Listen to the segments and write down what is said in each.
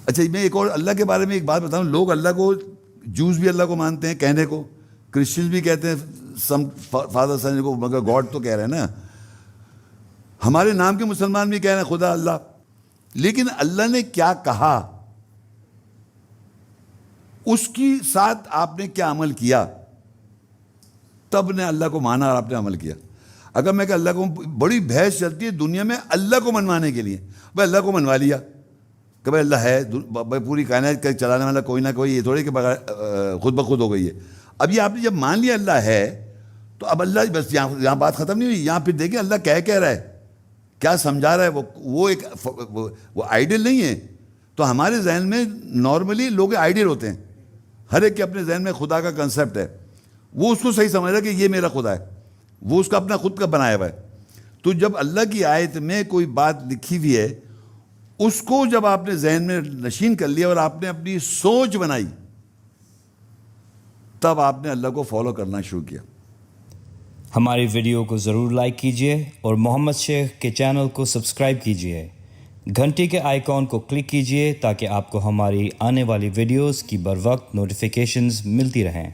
اچھا میں ایک اور اللہ کے بارے میں ایک بات بتاؤں. لوگ اللہ کو, جوز بھی اللہ کو مانتے ہیں کہنے کو, کرسچنز بھی کہتے ہیں سم فادر سن کو, مگر گاڈ تو کہہ رہے ہیں نا. ہمارے نام کے مسلمان بھی کہہ رہے ہیں خدا اللہ. لیکن اللہ نے کیا کہا, اس کی ساتھ آپ نے کیا عمل کیا, تب نے اللہ کو مانا اور آپ نے عمل کیا. اگر میں کہ اللہ کو, بڑی بحث چلتی ہے دنیا میں اللہ کو منوانے کے لیے. بھائی اللہ کو منوا لیا کہ بھائی اللہ ہے, پوری کائنات کا چلانے والا کوئی نہ کوئی, یہ تھوڑی کہ بغیر خود بخود ہو گئی ہے. اب یہ آپ نے جب مان لیا اللہ ہے تو اب اللہ بس یہاں بات ختم نہیں ہوئی. یہاں پھر دیکھیں اللہ کہہ رہا ہے, کیا سمجھا رہا ہے. وہ ایک وہ آئیڈیل نہیں ہے. تو ہمارے ذہن میں نارملی لوگ آئیڈیل ہوتے ہیں, ہر ایک کے اپنے ذہن میں خدا کا کنسیپٹ ہے. وہ اس کو صحیح سمجھ رہا ہے کہ یہ میرا خدا ہے, وہ اس کا اپنا خود کا بنایا ہوا ہے. تو جب اللہ کی آیت میں کوئی بات لکھی ہوئی ہے, اس کو جب آپ نے ذہن میں نشین کر لیا اور آپ نے اپنی سوچ بنائی, تب آپ نے اللہ کو فالو کرنا شروع کیا. ہماری ویڈیو کو ضرور لائک کیجیے اور محمد شیخ کے چینل کو سبسکرائب کیجیے. گھنٹی کے آئیکن کو کلک کیجیے تاکہ آپ کو ہماری آنے والی ویڈیوز کی بروقت نوٹیفیکیشنز ملتی رہیں.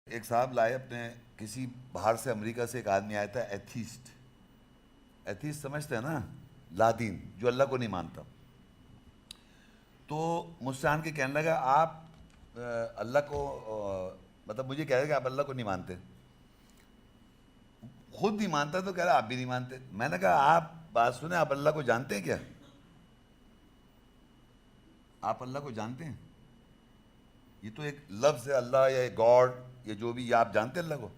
ایک صاحب لائے اپنے کسی باہر سے, امریکہ سے ایک آدمی آیا تھا, ایتھیسٹ. ایتھیسٹ سمجھتے ہیں نا, لا دین, جو اللہ کو نہیں مانتا. تو مجھ سے آن کے کہنے لگا آپ اللہ کو, مطلب مجھے کہہ رہے کہ آپ اللہ کو نہیں مانتے, خود نہیں مانتا, تو کہہ رہا آپ بھی نہیں مانتے. میں نے کہا آپ بات سنیں, آپ اللہ کو جانتے ہیں کیا؟ آپ اللہ کو جانتے ہیں؟ یہ تو ایک لفظ ہے اللہ یا گاڈ یا جو بھی, یہ آپ جانتے ہیں اللہ کو؟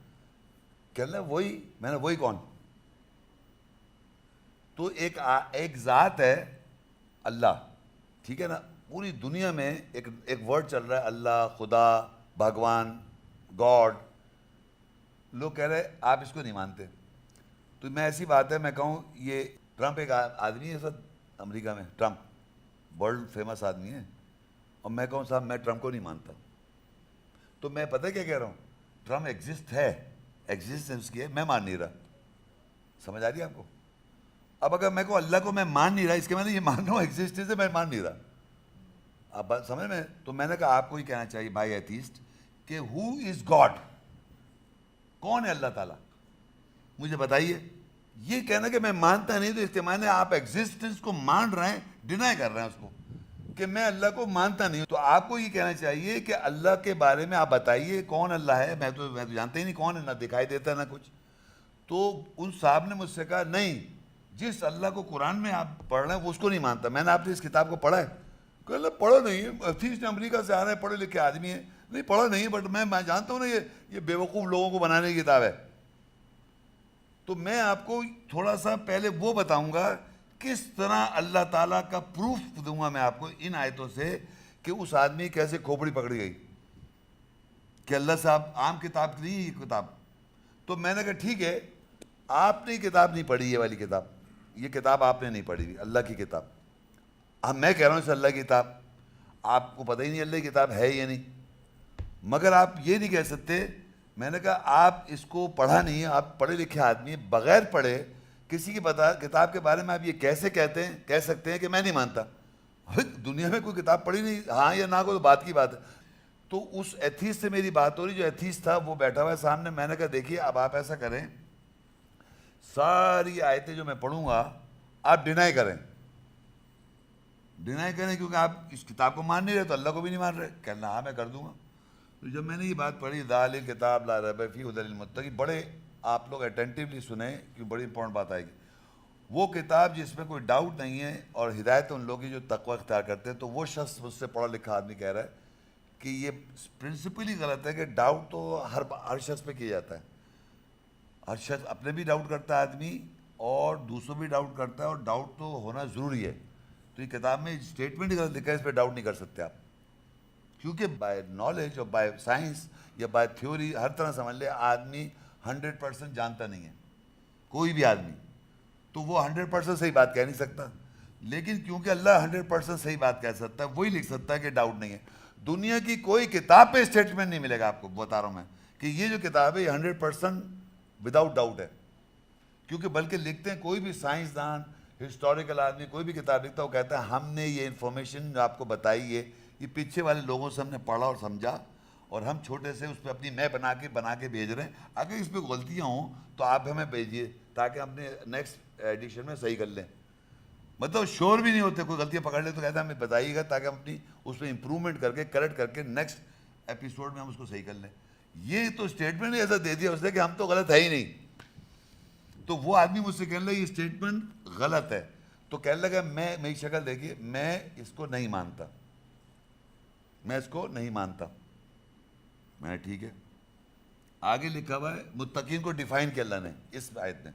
کہنے لگا وہی. میں نے وہی کون؟ تو ایک ذات ہے اللہ, ٹھیک ہے نا. پوری دنیا میں ایک ورڈ چل رہا ہے اللہ, خدا, بھگوان, گاڈ. لوگ کہہ رہے آپ اس کو نہیں مانتے. تو میں ایسی بات ہے, میں کہوں یہ ٹرمپ ایک آدمی ہے سر امریکہ میں, ٹرمپ ورلڈ فیمس آدمی ہے, اور میں کہوں صاحب میں ٹرمپ کو نہیں مانتا, تو میں پتہ کیا کہہ رہا ہوں, ٹرمپ ایگزسٹ ہے, ایگزسٹنس کی ہے, میں مان نہیں رہا. سمجھ آ رہی ہے آپ کو؟ اب اگر میں کو اللہ کو میں مان نہیں رہا, اس کے میں نے یہ مان رہا ہوں ایگزسٹنس ہے, میں مان نہیں رہا. آپ بات سمجھ میں؟ تو میں نے کہا آپ کو ہی کہنا چاہیے بھائی ایتھیسٹ کہ ہو از گاڈ, کون ہے اللہ تعالیٰ, مجھے بتائیے. یہ کہنا کہ میں مانتا نہیں, تو اس کے معنی آپ ایگزسٹنس کو مان رہے ہیں, ڈینائی کر رہے ہیں اس کو, کہ میں اللہ کو مانتا نہیں ہوں. تو آپ کو یہ کہنا چاہیے کہ اللہ کے بارے میں آپ بتائیے کون اللہ ہے. میں تو جانتا ہی نہیں کون ہے, نہ دکھائی دیتا نہ کچھ. تو ان صاحب نے مجھ سے کہا نہیں, جس اللہ کو قرآن میں آپ پڑھ رہے ہیں وہ اس کو نہیں مانتا. میں نے آپ نے اس کتاب کو پڑھا ہے؟ کہ اللہ پڑھا نہیں ہے, ایتھیسٹ امریکہ سے آ رہے ہیں, پڑھے لکھے آدمی ہیں. نہیں پڑھا نہیں ہے, بٹ میں جانتا ہوں نا یہ بیوقوف لوگوں کو بنانے کی کتاب ہے. تو میں آپ کو تھوڑا سا پہلے وہ بتاؤں گا کس طرح اللہ تعالیٰ کا پروف دوں گا میں آپ کو ان آیتوں سے, کہ اس آدمی کیسے کھوپڑی پکڑی گئی کہ اللہ صاحب عام کتاب نہیں ہے یہ کتاب. تو میں نے کہا ٹھیک ہے, آپ نے کتاب نہیں پڑھی, یہ والی کتاب, یہ کتاب آپ نے نہیں پڑھی, اللہ کی کتاب. اب میں کہہ رہا ہوں اس اللہ کی کتاب, آپ کو پتہ ہی نہیں اللہ کی کتاب ہے یا نہیں. مگر آپ یہ نہیں کہہ سکتے. میں نے کہا آپ اس کو پڑھا نہیں ہے, آپ پڑھے لکھے آدمی, بغیر پڑھے کسی کی کتاب کے بارے میں آپ یہ کیسے کہہ سکتے ہیں کہ میں نہیں مانتا؟ دنیا میں کوئی کتاب پڑھی نہیں, ہاں یا نہ, کوئی بات کی بات ہے. تو اس ایتھیسٹ سے میری بات ہو رہی, جو ایتھیسٹ تھا وہ بیٹھا ہوا ہے سامنے. میں نے کہا دیکھیے اب آپ ایسا کریں, ساری آیتیں جو میں پڑھوں گا آپ ڈینائی کریں, کیونکہ آپ اس کتاب کو مان نہیں رہے تو اللہ کو بھی نہیں مان رہے. کہنا ہاں میں کر دوں گا. تو جب میں نے یہ بات پڑھی, ذالک کتاب لا ریب فیہ ھدی للمتقین, بڑے آپ لوگ اٹینٹیولی سنیں کہ بڑی امپورٹنٹ بات آئے گی. وہ کتاب جس میں کوئی ڈاؤٹ نہیں ہے, اور ہدایت ان لوگوں کی جو تقوی اختیار کرتے ہیں. تو وہ شخص مجھ سے پڑھا لکھا آدمی کہہ رہا ہے کہ یہ پرنسپل ہی غلط ہے, کہ ڈاؤٹ تو ہر شخص پہ کیا جاتا ہے. ہر شخص اپنے بھی ڈاؤٹ کرتا ہے آدمی, اور دوسروں بھی ڈاؤٹ کرتا ہے, اور ڈاؤٹ تو ہونا ضروری ہے. تو یہ کتاب میں اسٹیٹمنٹ ہی غلط لکھا ہے, اس پہ ڈاؤٹ نہیں کر سکتے آپ, کیونکہ بائی نالج اور بائی سائنس یا بائی تھیوری ہر طرح سمجھ لے, آدمی 100% جانتا نہیں ہے, کوئی بھی آدمی. تو وہ 100% صحیح بات کہہ نہیں سکتا. لیکن کیونکہ اللہ 100% صحیح بات کہہ سکتا ہے, وہی لکھ سکتا ہے کہ ڈاؤٹ نہیں ہے. دنیا کی کوئی کتاب پہ اسٹیٹمنٹ نہیں ملے گا آپ کو, بتا رہا ہوں میں, کہ یہ جو کتاب ہے یہ 100% وداؤٹ ڈاؤٹ ہے. کیونکہ بلکہ لکھتے ہیں کوئی بھی سائنسدان ہسٹوریکل آدمی کوئی بھی کتاب لکھتا ہے وہ کہتا ہے ہم نے یہ انفارمیشن جو آپ کو بتائی ہے یہ پیچھے والے لوگوں سے ہم نے پڑھا اور سمجھا اور ہم چھوٹے سے اس پہ اپنی میں بنا کے بھیج رہے ہیں. اگر اس پہ غلطیاں ہوں تو آپ ہمیں بھیجیے تاکہ ہم اپنے نیکسٹ ایڈیشن میں صحیح کر لیں. مطلب شور بھی نہیں ہوتے, کوئی غلطیاں پکڑ لے تو کہتا ہے ہمیں بتائیے گا تاکہ ہم اپنی اس پہ امپرومنٹ کر کے کریکٹ کر کے نیکسٹ ایپیسوڈ میں ہم اس کو صحیح کر لیں. یہ تو اسٹیٹمنٹ ایسا دے دیا اس نے کہ ہم تو غلط ہے ہی نہیں. تو وہ آدمی مجھ سے کہنے لگا یہ اسٹیٹمنٹ غلط ہے, تو کہنے لگا میں میری شکل دیکھیے میں اس کو نہیں مانتا, میں اس کو نہیں مانتا. میں نے ٹھیک ہے. آگے لکھا ہوا ہے متقین کو ڈیفائن کیا اللہ نے اس آیت میں.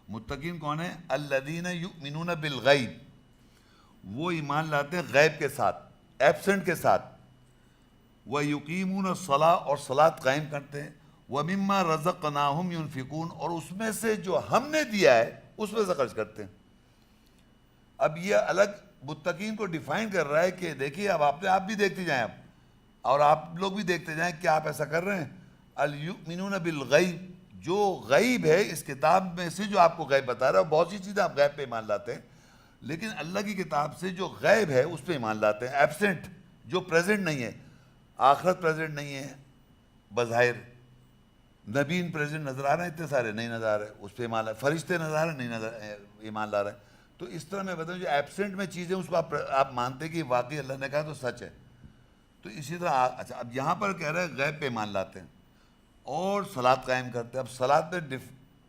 متقین کون ہیں؟ الذین یؤمنون بالغیب, وہ ایمان لاتے ہیں غیب کے ساتھ, ایبسنٹ کے ساتھ. وَيُقِيمُونَ الصَّلَاةَ, اور صلاۃ قائم کرتے ہیں. وَمِمَّا رَزَقْنَاهُمْ يُنْفِقُونَ, اور اس میں سے جو ہم نے دیا ہے اس میں سے خرچ کرتے ہیں. اب یہ الگ متقین کو ڈیفائن کر رہا ہے کہ دیکھیے اب آپ بھی دیکھتے جائیں اب, اور آپ لوگ بھی دیکھتے جائیں کہ آپ ایسا کر رہے ہیں. الْيُؤْمِنُونَ بِالْغَيْبِ, جو غیب ہے اس کتاب میں سے جو آپ کو غیب بتا رہا ہے, بہت سی چیزیں آپ غیب پہ ایمان لاتے ہیں, لیکن اللہ کی کتاب سے جو غیب ہے اس پہ ایمان لاتے ہیں. ایبسنٹ, جو پریزنٹ نہیں ہے, آخرت پریزنٹ نہیں ہے بظاہر, نبیین پریزنٹ نظر آ رہے ہیں اتنے سارے نہیں نظر آ رہے, اس پہ ایمان لا, فرشتے نظر آ رہے ہیں نہیں ایمان لا رہے. تو اس طرح میں بتاؤں جو ایبسنٹ میں چیزیں اس کو آپ مانتے کہ واقعی اللہ نے کہا تو سچ ہے. تو اسی طرح اچھا اب یہاں پر کہہ رہے ہیں غیب پہ ایمان لاتے ہیں اور صلاۃ قائم کرتے ہیں. اب صلاۃ پہ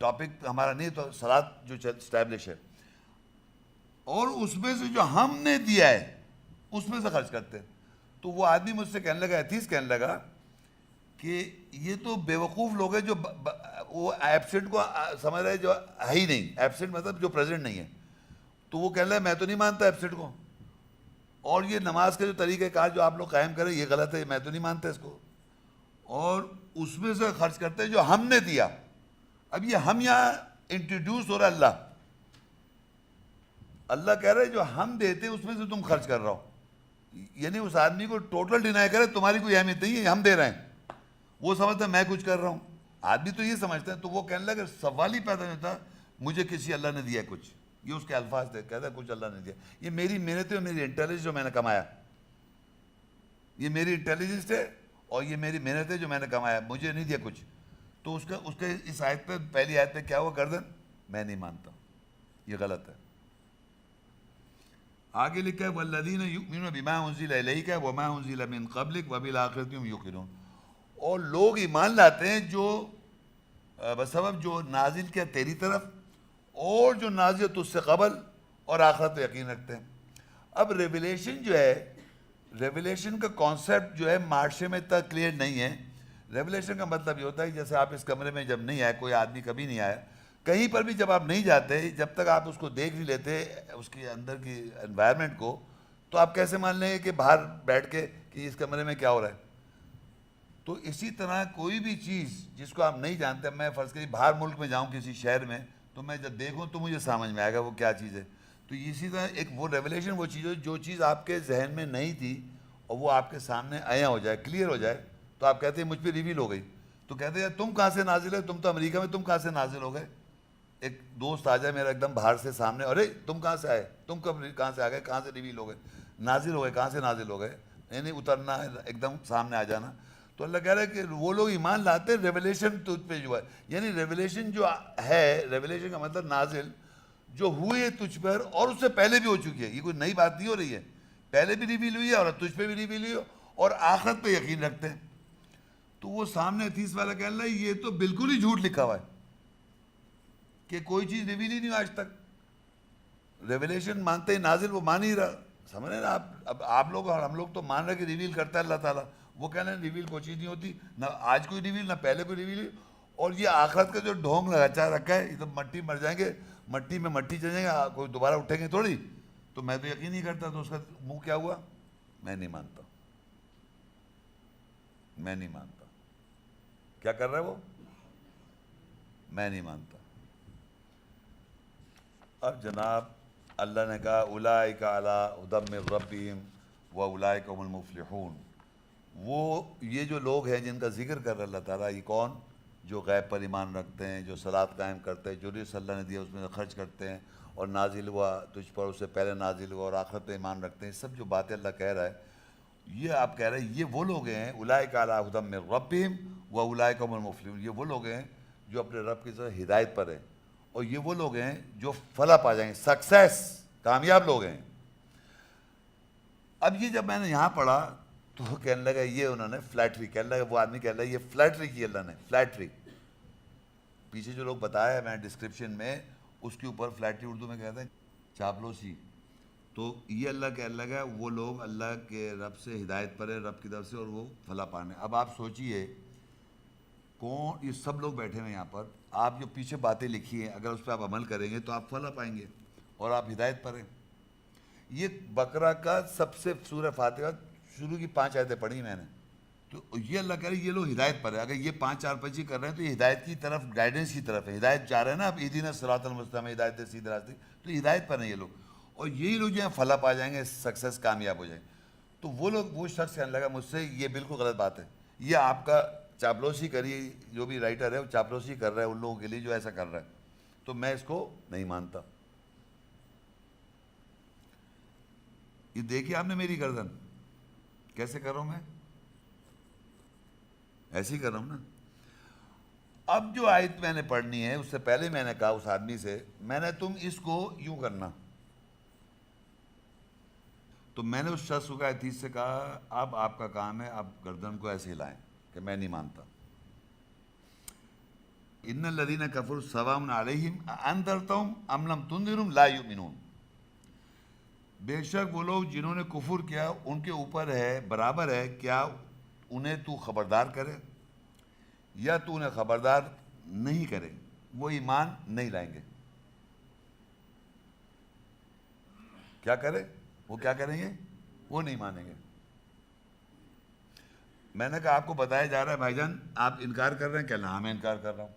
ٹاپک ہمارا نہیں, تو صلاۃ جو اسٹیبلش ہے اور اس میں سے جو ہم نے دیا ہے اس میں سے خرچ کرتے ہیں. تو وہ آدمی مجھ سے کہنے لگا, ایتھیس کہنے لگا کہ یہ تو بیوقوف لوگ ہیں جو وہ ایبسنٹ کو سمجھ رہے جو ہے ہی نہیں. ایبسنٹ مطلب جو پریزنٹ نہیں ہے. تو وہ کہہ رہا ہے میں تو نہیں مانتا ایبسنٹ کو, اور یہ نماز کا جو طریقہ کار جو آپ لوگ قائم کریں یہ غلط ہے, میں تو نہیں مانتا اس کو, اور اس میں سے خرچ کرتے ہیں جو ہم نے دیا. اب یہ ہم یہاں انٹروڈیوس ہو رہا ہے اللہ, اللہ کہہ رہے جو ہم دیتے اس میں سے تم خرچ کر رہا ہو, یعنی اس آدمی کو ٹوٹل ڈینائی کرے تمہاری کوئی اہمیت نہیں ہے, ہم دے رہے ہیں. وہ سمجھتا ہے میں کچھ کر رہا ہوں, آدمی تو یہ سمجھتا ہے. تو وہ کہنے لگا سوال ہی پیدا نہیں ہوتا مجھے کسی اللہ نے دیا کچھ, یہ اس کے الفاظ تھے, کہتا ہے کچھ اللہ نے دیا, یہ میری محنت ہے, میری انٹیلیجنس جو میں نے کمایا, یہ میری انٹیلیجنس ہے اور یہ میری محنت ہے جو میں نے کمایا, مجھے نہیں دیا کچھ. تو اس کا اس آیت پہ پہلی آیت پہ کیا ہوا گردن, میں نہیں مانتا, یہ غلط ہے. آگے لکھا ہے والذین یؤمنون بما انزل الیک وما انزل من قبلک وبالآخرۃ هم یوقنون, اور لوگ ایمان لاتے ہیں جو بسبب جو نازل کیا تیری طرف اور جو نازل تجھ سے قبل, اور آخرت پہ یقین رکھتے ہیں. اب ریویلیشن جو ہے, ریویلیشن کا کانسیپٹ جو ہے معاشرے میں اتنا کلیئر نہیں ہے. ریویلیشن کا مطلب یہ ہوتا ہے جیسے آپ اس کمرے میں جب نہیں آئے, کوئی آدمی کبھی نہیں آیا, کہیں پر بھی جب آپ نہیں جاتے, جب تک آپ اس کو دیکھ نہیں لیتے اس کے اندر کی انوائرمنٹ کو, تو آپ کیسے مان لیں گے کہ باہر بیٹھ کے کہ اس کمرے میں کیا ہو رہا ہے. تو اسی طرح کوئی بھی چیز جس کو آپ نہیں جانتے, میں فرض کریے باہر ملک میں جاؤں کسی شہر میں, تو میں جب دیکھوں تو مجھے سمجھ میں آئے گا وہ کیا چیز ہے. تو اسی طرح ایک وہ ریویلیشن وہ چیز ہے جو چیز آپ کے ذہن میں نہیں تھی اور وہ آپ کے سامنے عیاں ہو جائے, کلیئر ہو جائے, تو آپ کہتے ہیں مجھ پہ ریویل ہو گئی. تو کہتے ہیں تم کہاں سے نازل ہے, تم تو امریکہ میں, تم کہاں سے نازل ہو گئے. ایک دوست آ جائے میرا ایک دم باہر سے سامنے, ارے تم کہاں سے آئے, تم کہاں سے آ گئے, کہاں سے ریویل ہو گئے, نازل ہو گئے, کہاں سے نازل ہو گئے, یعنی اترنا ہے ایک دم سامنے آ جانا. تو اللہ کہہ رہا ہے کہ وہ لوگ ایمان لاتے ہیں ریویلیشن تجھ پہ جو ہے, یعنی ریویلیشن جو ہے, ریویلیشن کا مطلب نازل جو ہوئی ہے تجھ پر اور اس سے پہلے بھی ہو چکی ہے, یہ کوئی نئی بات نہیں ہو رہی ہے, پہلے بھی ریویل ہوئی ہے اور تجھ پہ بھی ریویل ہوئی ہے, اور آخرت پہ یقین رکھتے ہیں. تو وہ سامنے حدیث والا کہہ رہا ہے یہ تو بالکل ہی جھوٹ لکھا ہوا ہے کہ کوئی چیز ریویل ہی نہیں آج تک. ریویلیشن مانتے ہی نازل وہ مان ہی رہا, سمجھ رہے نا آپ. اب آپ لوگ اور ہم لوگ تو مان رہے کہ ریویل کرتا ہے اللہ تعالیٰ, وہ کہہ رہے ہیں ریویل کوئی چیز نہیں ہوتی, نہ آج کوئی ریویل نہ پہلے کوئی ریویل. اور یہ آخرت کا جو ڈھونگ لگا رکھا ہے, یہ تو مٹی مر جائیں گے, مٹی میں مٹی چل جائیں گے, کوئی دوبارہ اٹھیں گے تھوڑی. تو میں تو یقین نہیں کرتا. تو اس کا منہ کیا ہوا, میں نہیں مانتا, میں نہیں مانتا. کیا کر رہا ہے وہ, میں نہیں مانتا. اب جناب اللہ نے کہا اولئک علی ھدی من ربہم واولئک هم المفلحون, وہ یہ جو لوگ ہیں جن کا ذکر کر رہا اللہ تعالیٰ, یہ کون, جو غیب پر ایمان رکھتے ہیں، جو صلاۃ قائم کرتے ہیں، جو رزق اللہ نے دیا اس میں خرچ کرتے ہیں، اور نازل ہوا تجھ پر اس سے پہلے نازل ہوا، اور آخرت پہ ایمان رکھتے ہیں، سب جو باتیں اللہ کہہ رہا ہے، یہ آپ کہہ رہے ہیں یہ وہ لوگ ہیں اولئک علی ھدی من ربہم واولئک هم المفلحون، یہ وہ لوگ ہیں جو اپنے رب کی طرف ہدایت پر ہیں، اور یہ وہ لوگ ہیں جو فلاح پا جائیں گے، سکسیس، کامیاب لوگ ہیں۔ اب یہ جب میں نے یہاں پڑھا تو کہنے لگا یہ انہوں نے فلیٹری، کہنے لگا وہ آدمی کہنے لگا یہ فلیٹری کی اللہ نے، فلیٹری، پیچھے جو لوگ بتایا ہے میں ڈسکرپشن میں اس کے اوپر فلیٹری اردو میں کہتے ہیں چاپلوسی، تو یہ اللہ کہنے لگا وہ لوگ اللہ کے رب سے ہدایت پر ہے، رب کی طرف سے، اور وہ فلاح پانے۔ اب آپ سوچئے کون، یہ سب لوگ بیٹھے ہوئے یہاں پر، آپ جو پیچھے باتیں لکھی ہیں اگر اس پہ آپ عمل کریں گے تو آپ فلاح پائیں گے اور آپ ہدایت پر ہیں۔ یہ بقرہ کا سب سے سورہ فاتحہ شروع کی 5 آیتیں پڑھی میں نے، تو یہ اللہ کہہ رہے ہیں یہ لوگ ہدایت پر ہے، اگر یہ 5 4 5 کر رہے ہیں تو یہ ہدایت کی طرف، گائیڈنس کی طرف ہے، ہدایت چاہ رہے ہیں نا، اب اہدنا الصراط المستقیم، ہدایت سیدھے راستے، تو ہدایت پر ہیں یہ لوگ، اور یہی لوگ جو ہیں فلاح پا جائیں گے، سکسیس، کامیاب ہو جائیں گے۔ تو وہ لوگ، وہ شخص کہنے لگا مجھ سے یہ بالکل غلط بات ہے، یہ آپ کا چاپلوسی کری، جو بھی رائٹر ہے وہ چاپلوسی کر رہا ہے ان لوگوں کے لیے جو ایسا کر رہا ہے، تو میں اس کو نہیں مانتا۔ یہ دیکھیے آپ نے میری گردن کیسے کر رہا ہوں میں، ایسے ہی کر رہا ہوں نا۔ اب جو آیت میں نے پڑھنی ہے اس سے پہلے میں نے کہا اس آدمی سے، میں نے تم اس کو یوں کرنا، تو میں نے اس شخص کو حدیث سے کہا اب آپ کا کام ہے آپ گردن کو ایسے ہلائیں کہ میں نہیں مانتا۔ ان الذین کفروا سواء علیہم اانذرتہم ام لم تنذرہم لا یؤمنون، بے شک وہ لوگ جنہوں نے کفر کیا ان کے اوپر ہے، برابر ہے، کیا انہیں تو خبردار کرے یا تو انہیں خبردار نہیں کرے، وہ ایمان نہیں لائیں گے۔ کیا کرے، وہ کیا کریں گے، وہ نہیں مانیں گے۔ میں نے کہا آپ کو بتایا جا رہا ہے بھائی جان آپ انکار کر رہے ہیں، کہنا ہاں میں انکار کر رہا ہوں۔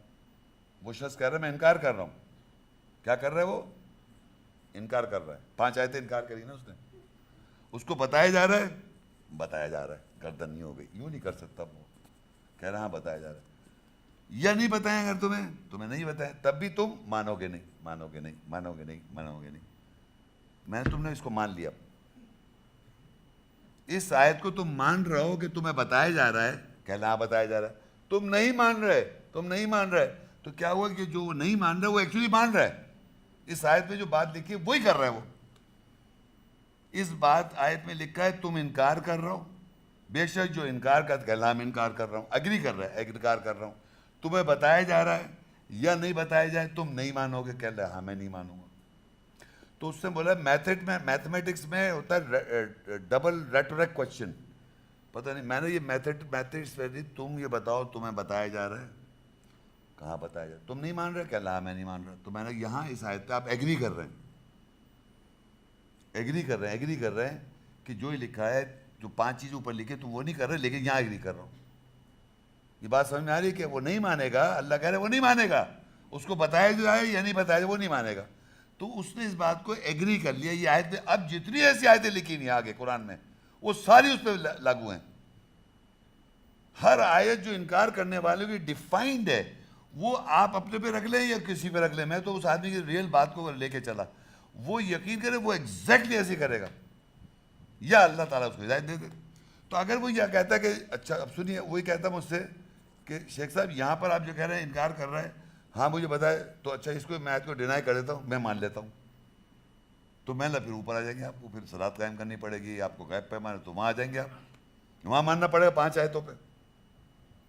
وہ شخص کہہ رہا ہے میں انکار کر رہا ہوں، کیا کر رہا ہے وہ، انکار کر رہا ہے، 5 آیتیں انکار کری نا اس نے، اس کو بتایا جا رہا ہے، بتایا جا رہا ہے، گردن نہیں ہو گئی، یوں نہیں کر سکتا وہ، کہہ رہا ہاں بتایا جا رہا ہے، یا نہیں بتائیں اگر تمہیں نہیں بتائیں تب بھی تم مانو گے نہیں، مانو گے نہیں، مانو گے نہیں، مانو گے نہیں، میں نے تم نے اس کو مان لیا۔ اس آیت کو تم مان رہے ہو کہ تمہیں بتایا جا رہا ہے، کہنا ہاں بتایا جا رہا ہے، تم نہیں مان رہے، تم نہیں مان رہے، تو کیا ہوا کہ جو نہیں مان رہے وہ ایکچولی مان رہا ہے، اس آیت میں جو بات لکھی ہے وہی کر رہا ہے وہ، اس بات آیت میں لکھا ہے تم انکار کر رہا ہو، بے شک جو انکار کرتا کہنا میں انکار کر رہا ہوں، اگری کر رہا ہے، انکار کر رہا ہوں، تمہیں بتایا جا رہا ہے یا نہیں بتایا جائے تم نہیں مانو گے، کہہ رہا ہے ہاں میں نہیں مانوں گا۔ تو اس نے بولا میتھمیٹکس میں ہوتا ہے ڈبل ریٹورک کوشچن، پتہ نہیں میں نے یہ میتھمیٹکس پہ دی، تم یہ بتاؤ تمہیں بتایا جا رہا ہے، کہاں بتایا جا رہا ہے، تم نہیں مان رہے، کہہ رہا میں نہیں مان رہا، تو میں نے یہاں اس آیت پہ آپ ایگری کر رہے ہیں، ایگری کر رہے ہیں کہ جو ہی لکھا ہے، جو 5 چیزیں اوپر لکھے تم وہ نہیں کر رہے، لیکن یہاں ایگری کر رہا ہوں۔ یہ بات سمجھ میں آ رہی ہے کہ وہ نہیں مانے گا، اللہ کہہ رہے ہیں وہ نہیں مانے گا، اس کو بتایا جائے یا نہیں بتایا جائے وہ نہیں مانے گا، تو اس نے اس بات کو ایگری کر لیا۔ یہ آیت میں اب جتنی ایسی آیتیں لکھی ہوئی ہیں آگے قرآن میں وہ ساری اس پہ لاگو ہیں، ہر آیت جو انکار کرنے والوں کی ڈیفائنڈ ہے، وہ آپ اپنے پہ رکھ لیں یا کسی پہ رکھ لیں، میں تو اس آدمی کی ریئل بات کو لے کے چلا، وہ یقین کرے وہ ایگزیکٹلی ایسے کرے گا، یا اللہ تعالیٰ اس کو ہدایت دے دے۔ تو اگر وہ یہ کہتا ہے کہ اچھا اب سنیے، وہی کہتا مجھ سے کہ شیخ صاحب یہاں پر آپ جو کہہ رہے ہیں انکار کر رہے ہیں، ہاں مجھے بتائے تو اچھا اس کو میں آیت کو ڈینائی کر دیتا ہوں، میں مان لیتا ہوں، تو میں پھر اوپر آ جائیں گے، آپ کو پھر صلاۃ قائم کرنی پڑے گی، آپ کو غیب پہ مانے تو وہاں آ جائیں گے، آپ وہاں ماننا پڑے گا 5 آیتوں پہ۔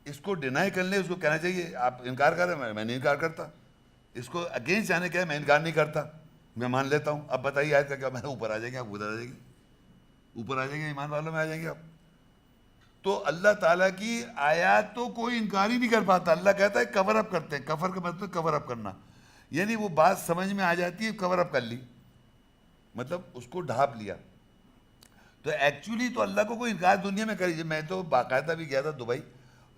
اس کو ڈینائی کر لیں، اس کو کہنا چاہیے آپ انکار کر رہے ہیں، میں نہیں انکار کرتا، اس کو اگینسٹ جانے کیا ہے، میں انکار نہیں کرتا، میں مان لیتا ہوں، اب بتائیے آیت کا کیا، میں اوپر آ جائیں گے، آپ ادھر آ جائیں گے، اوپر آ جائیں گے، ایمان والوں میں آ جائیں گے آپ۔ تو اللہ تعالیٰ کی آیات تو کوئی انکار ہی نہیں کر پاتا، اللہ کہتا ہے کور اپ کرتے ہیں، کفر کا مطلب کور اپ کرنا، یعنی وہ بات سمجھ میں آ جاتی ہے، کور اپ کر لی، مطلب اس کو ڈھانپ لیا۔ تو ایکچولی تو اللہ کو کوئی انکار دنیا میں کری، میں تو باقاعدہ بھی گیا تھا دبئی،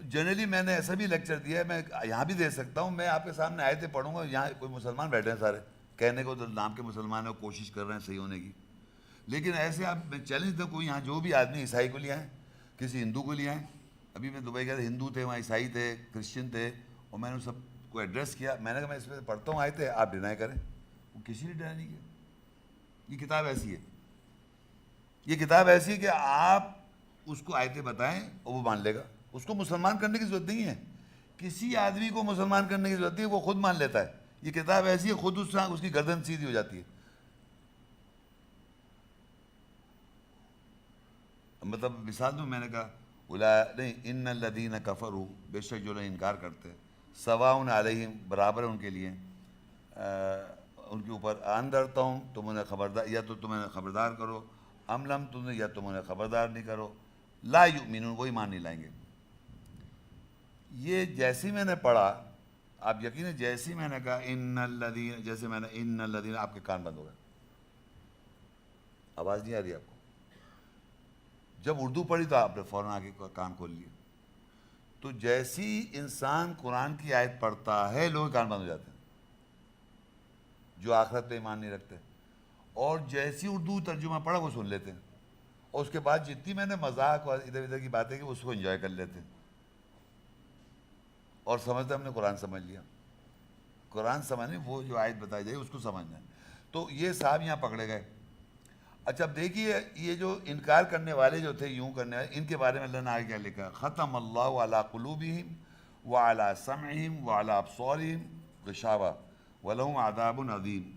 جنرلی میں نے ایسا بھی لیکچر دیا ہے، میں یہاں بھی دے سکتا ہوں، میں آپ کے سامنے آیتیں پڑھوں گا، یہاں کوئی مسلمان بیٹھے ہیں سارے، کہنے کو تو نام کے مسلمان ہیں، کوشش کر رہے ہیں صحیح ہونے کی، لیکن ایسے آپ میں چیلنج دوں، کوئی یہاں جو بھی آدمی عیسائی کو لے آئیں، کسی ہندو کو لے آئیں، ابھی میں دبئی گیا تھا، ہندو تھے وہاں، عیسائی تھے، کرسچن تھے، اور میں نے سب کو ایڈریس کیا. میں نے کہا میں اس پہ پڑھتا ہوں آیتیں, آپ ڈینائی کریں. وہ کسی نے ڈینائی نہیں کیا. یہ کتاب ایسی ہے, یہ کتاب ایسی ہے کہ آپ اس کو آیتیں بتائیں اور وہ مان لے گا. اس کو مسلمان کرنے کی ضرورت نہیں ہے, کسی آدمی کو مسلمان کرنے کی ضرورت نہیں ہے, وہ خود مان لیتا ہے. یہ کتاب ایسی ہے خود اس کی گردن سیدھی ہو جاتی ہے. مطلب مثال میں نے کہا نہیں, ان الذین کفروا, بے شک جو لوگ انکار کرتے ہیں, سواء علیہم, برابر ان کے لیے, ان کے اوپر, اندرتا ہوں تم انہیں خبردار, یا تو تم انہیں خبردار کرو, ام لم تم, یا تم انہیں خبردار نہیں کرو, لا یؤمنون, وہ ایمان نہیں لائیں گے. یہ جیسی میں نے پڑھا, آپ یقیناً جیسی میں نے کہا ان الذین, جیسے میں نے ان الذین, آپ کے کان بند ہو گئے, آواز نہیں آ رہی آپ کو. جب اردو پڑھی تو آپ نے فوراً آگے کان کھول لیے. تو جیسی انسان قرآن کی آیت پڑھتا ہے لوگ کان بند ہو جاتے ہیں جو آخرت پہ ایمان نہیں رکھتے, اور جیسی اردو ترجمہ پڑھا وہ سن لیتے ہیں, اور اس کے بعد جتنی میں نے مذاق اور ادھر ادھر کی باتیں کی اس کو انجوائے کر لیتے ہیں اور سمجھتے ہم نے قرآن سمجھ لیا. قرآن سمجھنے, وہ جو آیت بتائی جائے اس کو سمجھنا ہے. تو یہ صاحب یہاں پکڑے گئے. اچھا اب دیکھیے یہ جو انکار کرنے والے جو تھے, یوں کرنے والے, ان کے بارے میں اللہ نے آگے کیا لکھا, ختم اللہ علی قلوبہم وعلی سمعہم وعلی ابصارہم غشاوہ ولہم عذاب عظیم.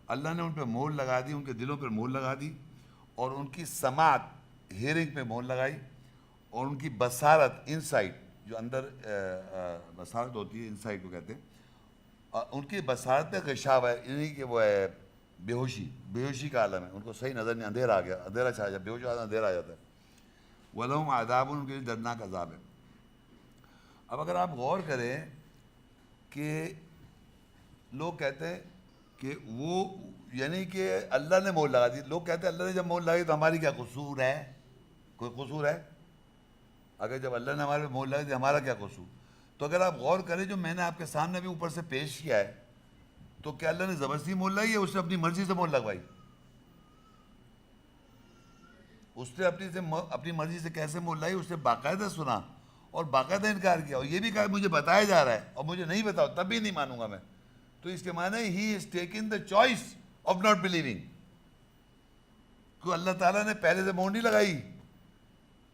اللہ نے ان پہ مہر لگا دی, ان کے دلوں پہ مہر لگا دی, اور ان کی سماعت, ہیرنگ پہ مہر لگائی, اور ان کی بصارت, انسائٹ, جو اندر بصارت ہوتی ہے انسائٹ کو کہتے ہیں, ان کی بصارت پہ غشاوہ ہے, یعنی کہ وہ ہے بے ہوشی کا عالم ہے, ان کو صحیح نظر نہیں, اندھیرا آ گیا, اندھیرا چھا جاتا ہے, بے ہوش آدمی اندھیرا آ جاتا ہے. وَلَهُمْ عَذَابٌ, ان کے لیے دردناک عذاب ہے. اب اگر آپ غور کریں کہ لوگ کہتے ہیں کہ وہ, یعنی کہ اللہ نے مہر لگا دی, لوگ کہتے ہیں اللہ نے جب مہر لگائی تو ہماری کیا قصور ہے, کوئی قصور ہے؟ اگر جب اللہ نے ہمارے پہ مہر لگائی تو ہمارا کیا قصور؟ تو اگر آپ غور کریں جو میں نے آپ کے سامنے بھی اوپر سے پیش کیا ہے, تو کیا اللہ نے زبردستی مہر لگائی یا اس نے اپنی مرضی سے مہر لگوائی؟ اس نے اپنی مرضی سے کیسے مہر لگائی؟ اس نے باقاعدہ سنا اور باقاعدہ انکار کیا, اور یہ بھی کہا مجھے بتایا جا رہا ہے اور مجھے نہیں بتاؤ تب بھی نہیں مانوں گا میں. تو اس کے معنی ہی is taken the choice of not believing. کو اللہ تعالیٰ نے پہلے سے مہر نہیں لگائی,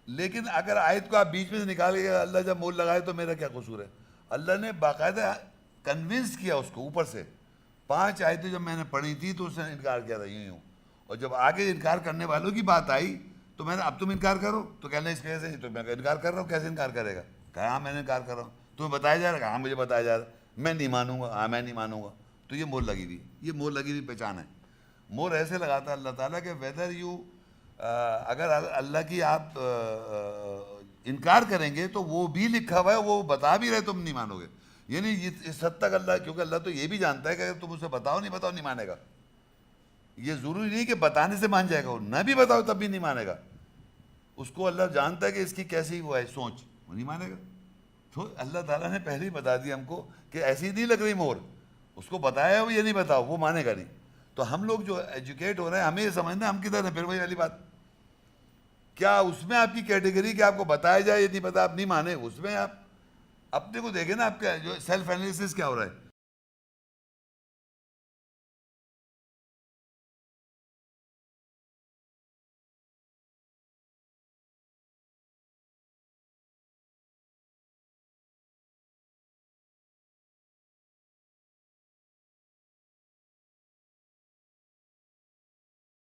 لیکن اگر آیت کو آپ بیچ میں سے نکال کے اللہ جب مہر لگائے تو میرا کیا قصور ہے؟ اللہ نے باقاعدہ کنونس کیا اس کو اوپر سے. 5 آیتیں جب میں نے پڑھی تھی تو اس نے انکار کیا تھا یوں, اور جب آگے انکار کرنے والوں کی بات آئی تو میں نے, اب تم انکار کرو, تو کہنا اس کیسے نہیں, تو میں انکار کر رہا ہوں, کیسے انکار کرے گا؟ کہا ہاں میں نے انکار کر رہا ہوں. تمہیں بتایا جا رہا ہے, ہاں مجھے بتایا جا رہا ہے, میں نہیں مانوں گا, ہاں میں نہیں مانوں گا. تو یہ مہر لگی ہوئی, یہ مہر لگی ہوئی پہچان ہے. مہر ایسے لگاتا ہے اللہ تعالیٰ کہ ویدر یو, اگر اللہ کی آپ انکار کریں گے تو وہ بھی لکھا ہوا ہے, وہ بتا بھی رہے, تم نہیں مانو گے. یعنی اس حد تک اللہ, کیونکہ اللہ تو یہ بھی جانتا ہے کہ اگر تم اسے بتاؤ نہیں مانے گا. یہ ضروری نہیں کہ بتانے سے مان جائے گا, وہ نہ بھی بتاؤ تب بھی نہیں مانے گا. اس کو اللہ جانتا ہے کہ اس کی کیسی وہ ہے سوچ, وہ نہیں مانے گا. تو اللہ تعالیٰ نے پہلے ہی بتا دیا ہم کو کہ ایسی نہیں لگ رہی مہر, اس کو بتایا ہو یہ نہیں بتاؤ, وہ مانے گا نہیں. تو ہم لوگ جو ایجوکیٹ ہو رہے ہیں ہمیں یہ سمجھنا ہم کدھر ہیں. پھر وہی والی بات, کیا اس میں آپ کی کیٹیگری کہ آپ کو بتایا جائے یہ نہیں پتا آپ نہیں مانے, اس میں آپ اپنے کو دیکھیں نا, آپ کا جو سیلف انالیسس کیا ہو رہا ہے.